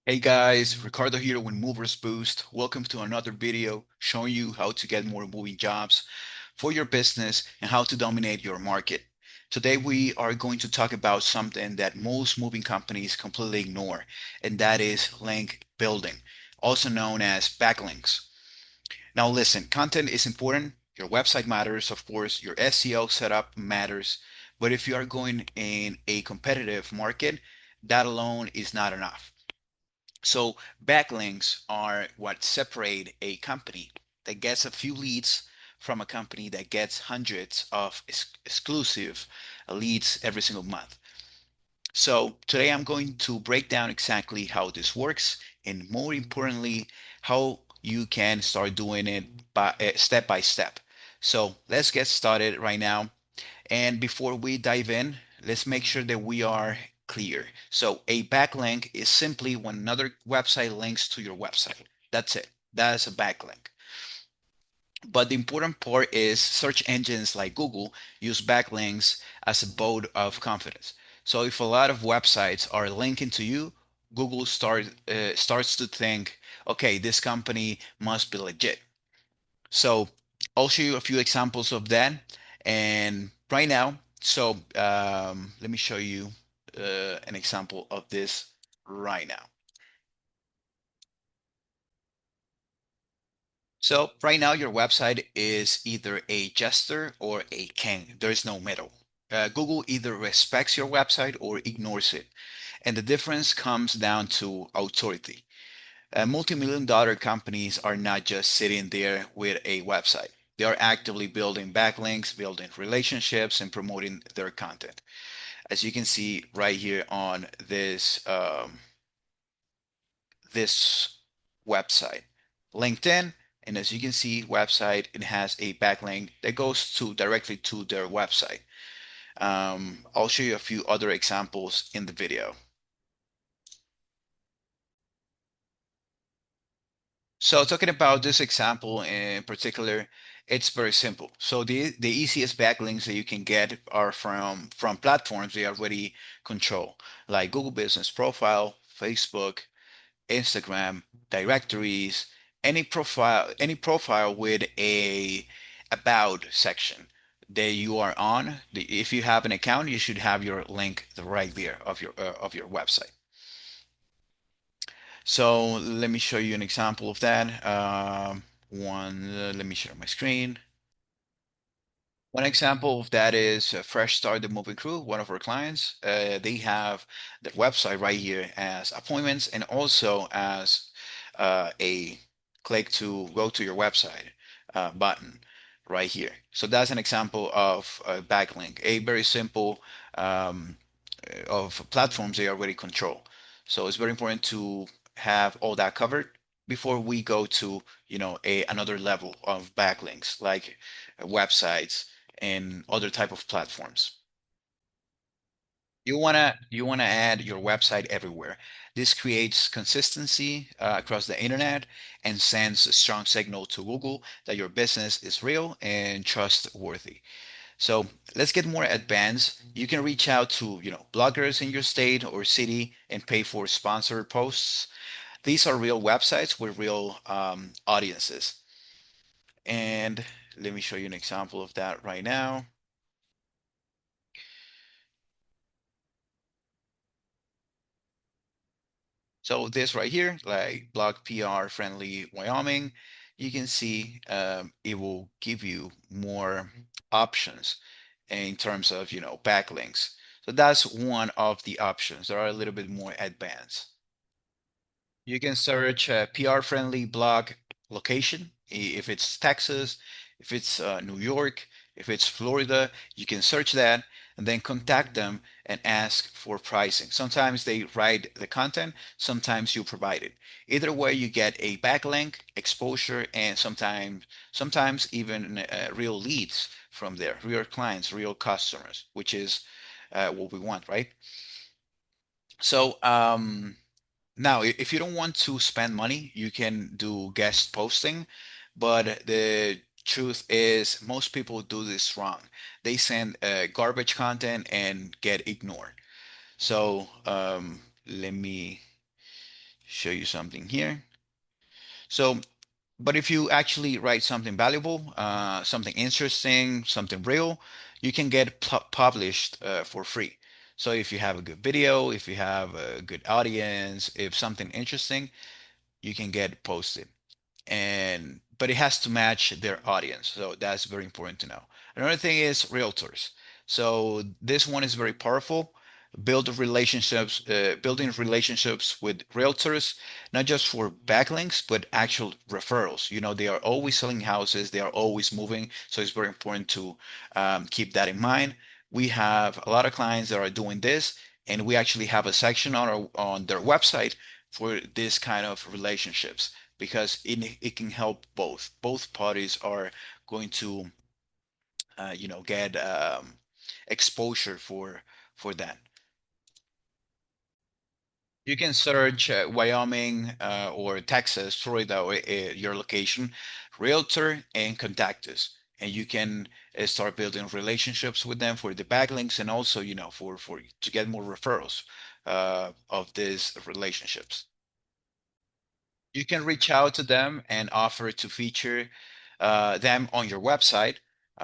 Hey guys, Ricardo here with Movers Boost. Welcome to another video showing you how to get more moving jobs for your business and how to dominate your market. Today we are going to talk about something that most moving companies completely ignore, and that is link building, also known as backlinks. Now listen, content is important. Your website matters, of course, your SEO setup matters, but if you are going in a competitive market, that alone is not enough. So backlinks are what separate a company that gets a few leads from a company that gets hundreds of exclusive leads every single month. So today I'm going to break down exactly how this works and more importantly, how you can start doing it step by step. So let's get started right now. And before we dive in, let's make sure that we are clear. So a backlink is simply when another website links to your website. That's it. That's a backlink. But the important part is search engines like Google use backlinks as a vote of confidence. So if a lot of websites are linking to you, Google starts to think, okay, this company must be legit. So I'll show you a few examples of that. And right now, let me show you an example of this right now. So right now, your website is either a jester or a king. There's no middle. Google either respects your website or ignores it. And the difference comes down to authority. Multi-million dollar companies are not just sitting there with a website. They are actively building backlinks, building relationships, and promoting their content. As you can see right here on this website, LinkedIn, and as you can see, website it has a backlink that goes to directly to their website. I'll show you a few other examples in the video. So talking about this example in particular, it's very simple. So the easiest backlinks that you can get are from platforms they already control, like Google Business Profile, Facebook, Instagram, directories, any profile with a about section that you are on. If you have an account, you should have your link right there of your website. So let me show you an example of that. Let me share my screen. One example of that is Fresh Start the Movie Crew, one of our clients. They have the website right here as appointments and also as a click to go to your website button right here. So that's an example of a backlink, a very simple of platforms they already control. So it's very important to have all that covered before we go to, another level of backlinks like websites and other type of platforms. You wanna add your website everywhere. This creates consistency across the internet and sends a strong signal to Google that your business is real and trustworthy. So let's get more advanced. You can reach out to, bloggers in your state or city and pay for sponsored posts. These are real websites with real audiences. And let me show you an example of that right now. So this right here, like blog PR friendly Wyoming, you can see it will give you more options in terms of, backlinks. So that's one of the options. There are a little bit more advanced. You can search PR friendly blog location. If it's Texas, if it's New York, if it's Florida, you can search that and then contact them and ask for pricing. Sometimes they write the content, sometimes you provide it. Either way, you get a backlink, exposure, and sometimes even real leads from there, real clients, real customers, which is what we want, right? So now, if you don't want to spend money, you can do guest posting, but the truth is most people do this wrong. They send garbage content and get ignored. So let me show you something here. So, but if you actually write something valuable, something interesting, something real, you can get published for free. So if you have a good video, if you have a good audience, if something interesting, you can get posted. And but it has to match their audience, so that's very important to know. Another thing is realtors. So this one is very powerful. Building relationships with realtors, not just for backlinks but actual referrals. They are always selling houses, they are always moving, so it's very important to keep that in mind. We have a lot of clients that are doing this, and we actually have a section on their website for this kind of relationships, because it can help both parties are going to get exposure for that. You can search Wyoming or Texas, Florida, or your location, realtor, and contact us, and you can start building relationships with them for the backlinks, and also for to get more referrals of these relationships. You can reach out to them and offer to feature them on your website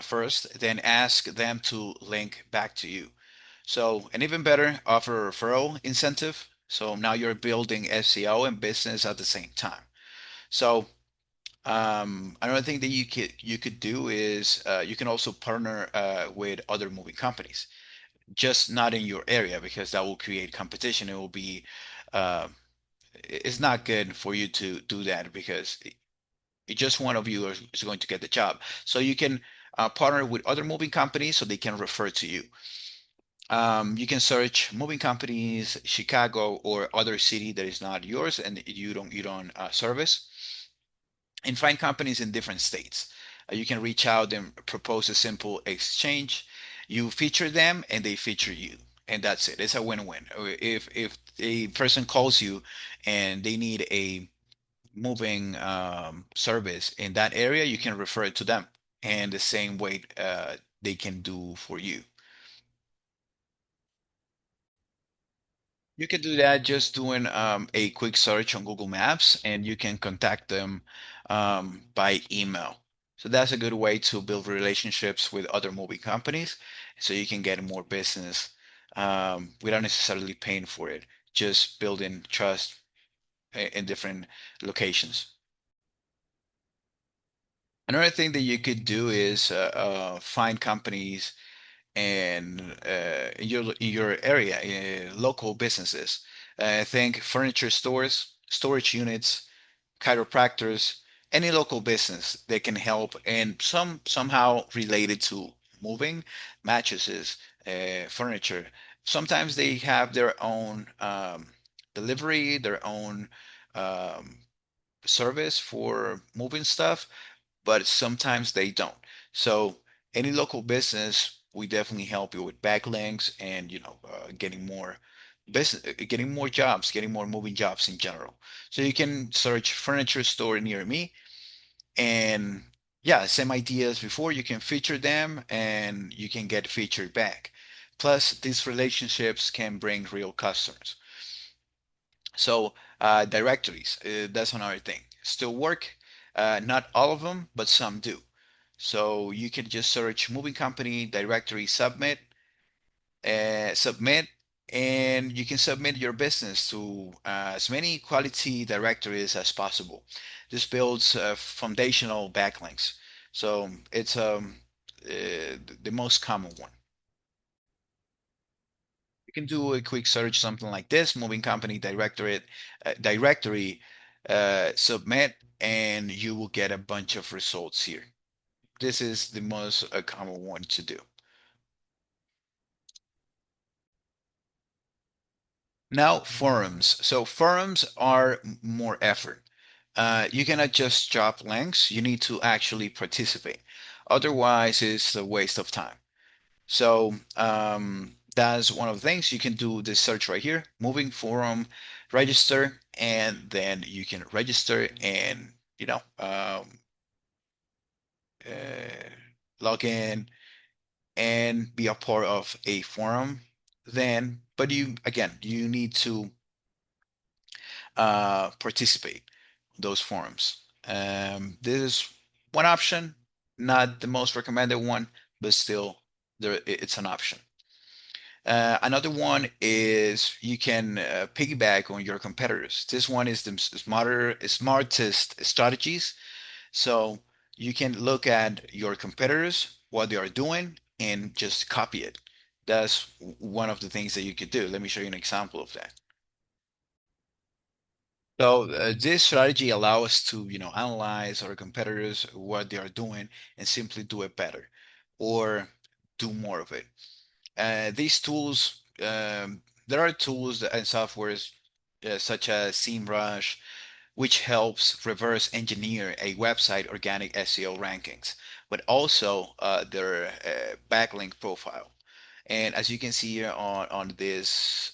first, then ask them to link back to you. So, and even better, offer a referral incentive. So now you're building SEO and business at the same time. So, another thing that you could do is you can also partner with other moving companies, just not in your area, because that will create competition. It will be uh, it's not good for you to do that, because just one of you is going to get the job. So you can partner with other moving companies so they can refer to you. You can search moving companies, Chicago or other city that is not yours and you don't service, and find companies in different states. You can reach out and propose a simple exchange. You feature them and they feature you, and that's it. It's a win-win. If a person calls you and they need a moving service in that area, you can refer it to them, and the same way they can do for you. You can do that just doing a quick search on Google Maps, and you can contact them by email. So that's a good way to build relationships with other moving companies, so you can get more business without necessarily paying for it, just building trust in different locations. Another thing that you could do is find companies and in your area, local businesses. I think furniture stores, storage units, chiropractors, any local business that can help and somehow related to moving, mattresses, furniture. Sometimes they have their own delivery, their own um, service for moving stuff, but sometimes they don't. So any local business, we definitely help you with backlinks and getting more business, getting more jobs, getting more moving jobs in general. So you can search furniture store near me, and yeah, same ideas before. You can feature them and you can get featured back. Plus, these relationships can bring real customers. So directories, that's another thing. Still work. Not all of them, but some do. So you can just search moving company directory submit, and you can submit your business to as many quality directories as possible. This builds foundational backlinks. So it's the most common one. You can do a quick search, something like this: moving company directory submit, and you will get a bunch of results here. This is the most common one to do. Now, forums. So forums are more effort. You cannot just drop links. You need to actually participate. Otherwise, it's a waste of time. So that's one of the things. You can do this search right here: moving forum, register, and then you can register and uh, log in and be a part of a forum. Then, but you again, you need to participate in those forums. This is one option, not the most recommended one, but still there it's an option. Another one is you can piggyback on your competitors. This one is the smartest strategies. So you can look at your competitors, what they are doing, and just copy it. That's one of the things that you could do. Let me show you an example of that. So this strategy allows us to, analyze our competitors, what they are doing, and simply do it better, or do more of it. These tools, there are tools and softwares such as SEMrush, which helps reverse engineer a website organic SEO rankings, but also their backlink profile. And as you can see here on this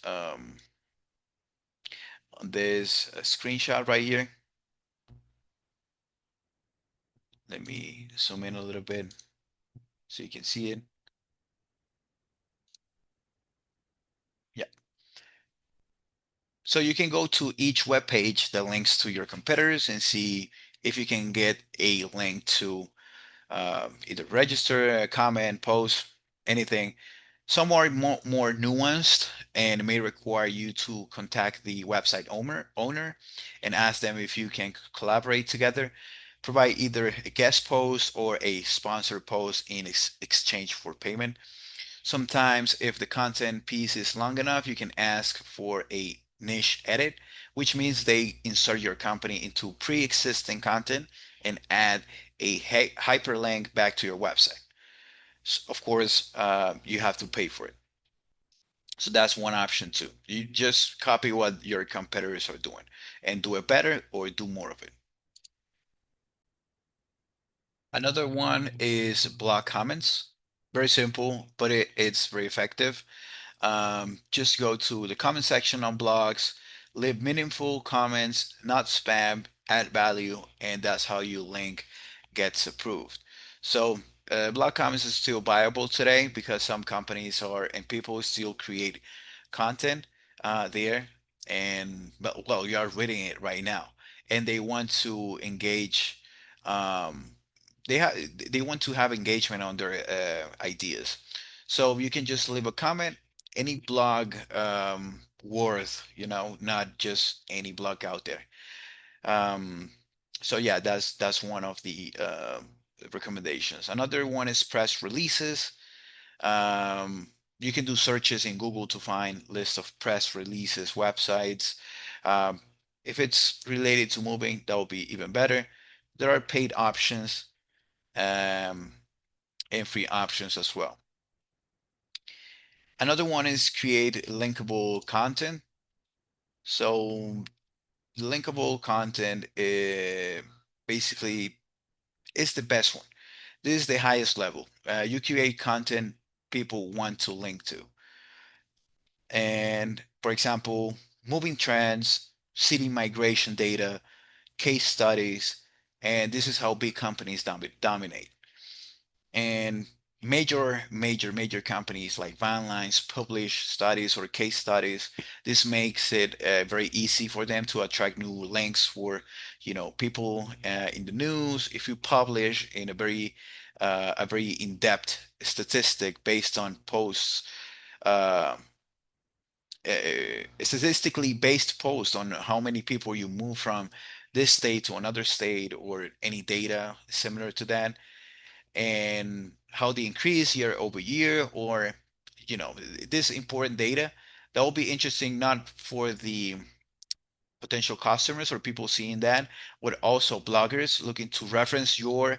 screenshot right here, let me zoom in a little bit so you can see it. Yeah. So you can go to each web page that links to your competitors and see if you can get a link to either register, comment, post, anything. Some are more nuanced and may require you to contact the website owner and ask them if you can collaborate together. Provide either a guest post or a sponsored post in exchange for payment. Sometimes, if the content piece is long enough, you can ask for a niche edit, which means they insert your company into pre-existing content and add a hyperlink back to your website. So of course, you have to pay for it. So that's one option too. You just copy what your competitors are doing and do it better or do more of it. Another one is block comments. Very simple, but it's very effective. Just go to the comment section on blogs, leave meaningful comments, not spam, add value, and that's how your link gets approved. So, blog comments is still viable today because some companies are and people still create content there, and well, you are reading it right now, and they want to engage. Um, they want to have engagement on their ideas. So you can just leave a comment, any blog worth, not just any blog out there. Um, so yeah, that's one of the recommendations. Another one is press releases. Um, you can do searches in Google to find lists of press releases, websites. Um, if it's related to moving, that will be even better. There are paid options um, and free options as well. Another one is create linkable content. So linkable content basically is the best one. This is the highest level. You create content people want to link to. And for example, moving trends, city migration data, case studies, and this is how big companies dominate. And major companies like Van Lines publish studies or case studies. This makes it very easy for them to attract new links for people in the news. If you publish in a very in-depth statistic based on posts, uh, statistically based post on how many people you move from this state to another state or any data similar to that, and how they increase year over year, or this important data that will be interesting not for the potential customers or people seeing that, but also bloggers looking to reference your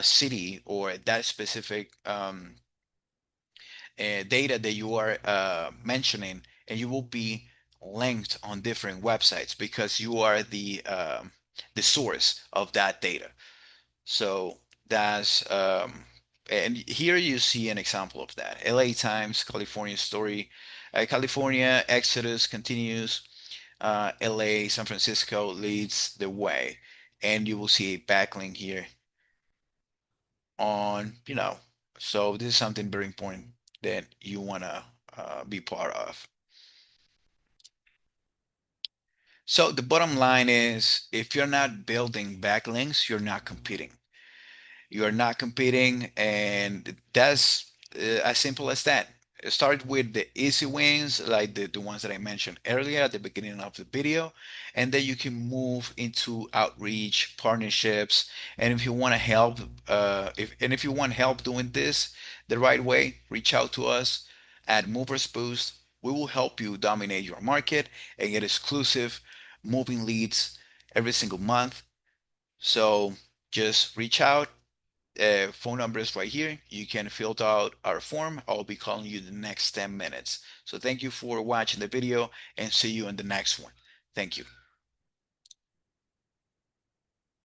city or that specific data that you are mentioning, and you will be linked on different websites because you are the source of that data. So that's and here you see an example of that. LA Times, California story. California exodus continues. LA, San Francisco leads the way. And you will see a backlink here so this is something very important that you want to be part of. So the bottom line is if you're not building backlinks, you're not competing. You are not competing, and that's as simple as that. Start with the easy wins, like the ones that I mentioned earlier at the beginning of the video, and then you can move into outreach, partnerships, and if you want to help, if you want help doing this the right way, reach out to us at Movers Boost. We will help you dominate your market and get exclusive moving leads every single month. So just reach out. Phone number is right here. You can fill out our form. I'll be calling you the next 10 minutes. So thank you for watching the video and see you in the next one. Thank you.